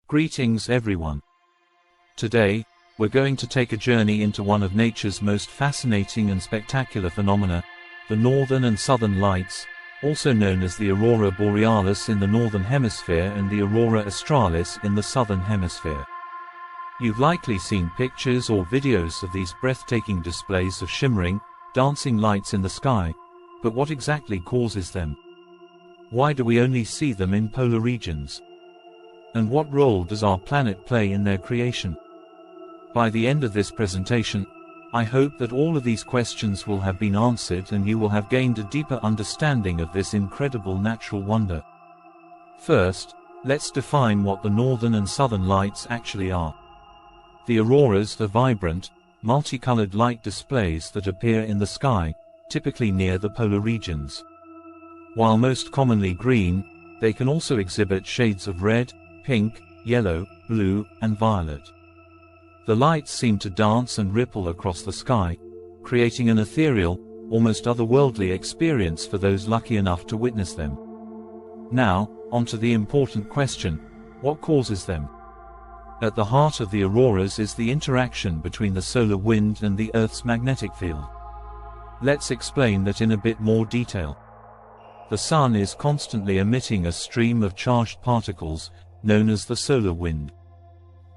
Greetings everyone. Today, we're going to take a journey into one of nature's most fascinating and spectacular phenomena, the northern and southern lights, also known as the Aurora Borealis in the northern hemisphere and the Aurora Australis in the southern hemisphere. You've likely seen pictures or videos of these breathtaking displays of shimmering, dancing lights in the sky, but what exactly causes them? Why do we only see them in polar regions? And what role does our planet play in their creation? By the end of this presentation, I hope that all of these questions will have been answered and you will have gained a deeper understanding of this incredible natural wonder. First, let's define what the northern and southern lights actually are. The auroras are vibrant, multicolored light displays that appear in the sky, typically near the polar regions. While most commonly green, they can also exhibit shades of red, pink, yellow, blue, and violet. The lights seem to dance and ripple across the sky, creating an ethereal, almost otherworldly experience for those lucky enough to witness them. Now, onto the important question: what causes them? At the heart of the auroras is the interaction between the solar wind and the Earth's magnetic field. Let's explain that in a bit more detail. The Sun is constantly emitting a stream of charged particles, known as the solar wind.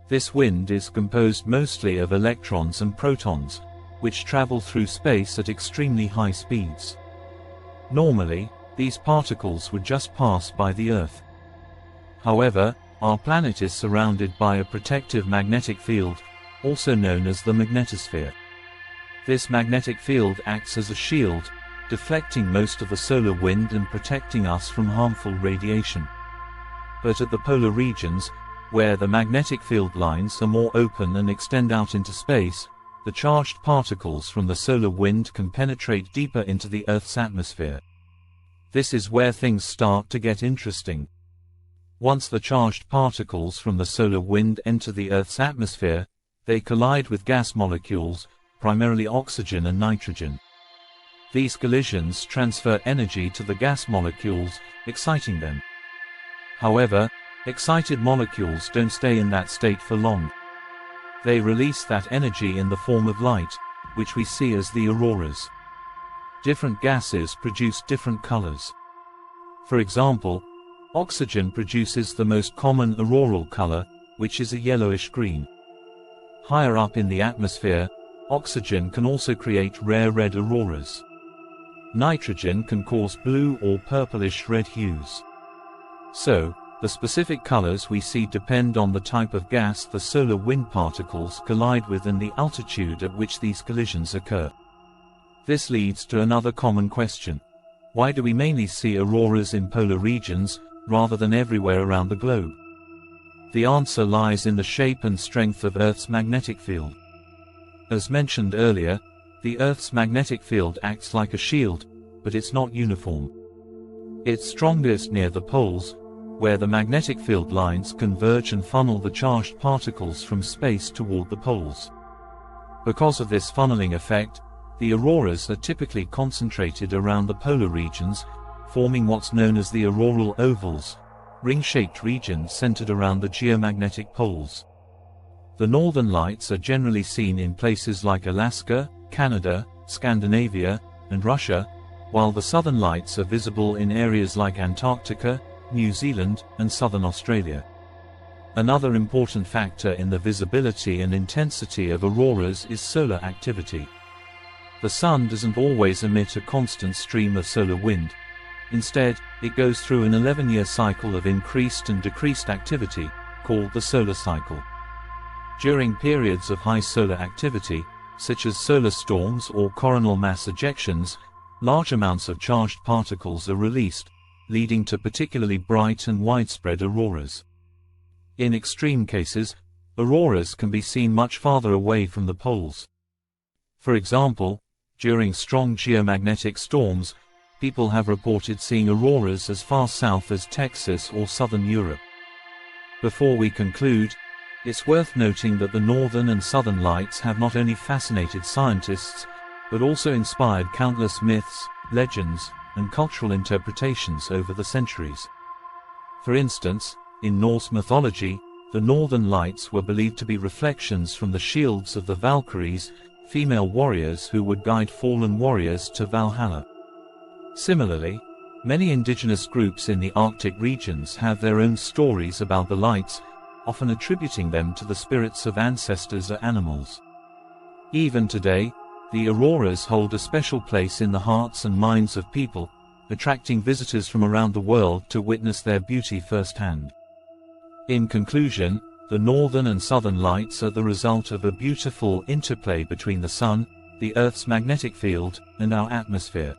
This wind is composed mostly of electrons and protons, which travel through space at extremely high speeds. Normally, these particles would just pass by the Earth. However, our planet is surrounded by a protective magnetic field, also known as the magnetosphere. This magnetic field acts as a shield, deflecting most of the solar wind and protecting us from harmful radiation. But at the polar regions, where the magnetic field lines are more open and extend out into space, the charged particles from the solar wind can penetrate deeper into the Earth's atmosphere. This is where things start to get interesting. Once the charged particles from the solar wind enter the Earth's atmosphere, they collide with gas molecules, primarily oxygen and nitrogen. These collisions transfer energy to the gas molecules, exciting them. However, excited molecules don't stay in that state for long. They release that energy in the form of light, which we see as the auroras. Different gases produce different colors. For example, oxygen produces the most common auroral color, which is a yellowish-green. Higher up in the atmosphere, oxygen can also create rare red auroras. Nitrogen can cause blue or purplish-red hues. So, the specific colors we see depend on the type of gas the solar wind particles collide with and the altitude at which these collisions occur. This leads to another common question: why do we mainly see auroras in polar regions, rather than everywhere around the globe? The answer lies in the shape and strength of Earth's magnetic field. As mentioned earlier, the Earth's magnetic field acts like a shield, but it's not uniform. It's strongest near the poles, where the magnetic field lines converge and funnel the charged particles from space toward the poles. Because of this funneling effect, the auroras are typically concentrated around the polar regions, forming what's known as the auroral ovals, ring-shaped regions centered around the geomagnetic poles. The northern lights are generally seen in places like Alaska, Canada, Scandinavia, and Russia, while the southern lights are visible in areas like Antarctica, New Zealand, and southern Australia. Another important factor in the visibility and intensity of auroras is solar activity. The Sun doesn't always emit a constant stream of solar wind. Instead, it goes through an 11-year cycle of increased and decreased activity, called the solar cycle. During periods of high solar activity, such as solar storms or coronal mass ejections, large amounts of charged particles are released, leading to particularly bright and widespread auroras. In extreme cases, auroras can be seen much farther away from the poles. For example, during strong geomagnetic storms, people have reported seeing auroras as far south as Texas or southern Europe. Before we conclude, it's worth noting that the northern and southern lights have not only fascinated scientists, but also inspired countless myths, legends, and cultural interpretations over the centuries. For instance, in Norse mythology, The northern lights were believed to be reflections from the shields of the Valkyries, female warriors who would guide fallen warriors to Valhalla. Similarly, many indigenous groups in the Arctic regions have their own stories about the lights, often attributing them to the spirits of ancestors or animals. Even today, the auroras hold a special place in the hearts and minds of people, attracting visitors from around the world to witness their beauty firsthand. In conclusion, the northern and southern lights are the result of a beautiful interplay between the Sun, the Earth's magnetic field, and our atmosphere.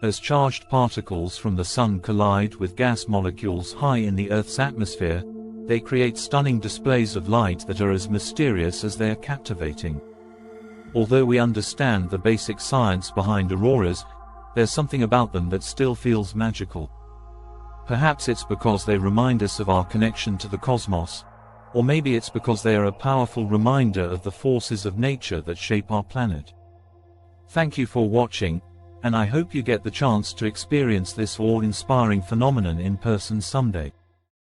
As charged particles from the Sun collide with gas molecules high in the Earth's atmosphere, they create stunning displays of light that are as mysterious as they are captivating. Although we understand the basic science behind auroras, there's something about them that still feels magical. Perhaps it's because they remind us of our connection to the cosmos, or maybe it's because they are a powerful reminder of the forces of nature that shape our planet. Thank you for watching, and I hope you get the chance to experience this awe-inspiring phenomenon in person someday.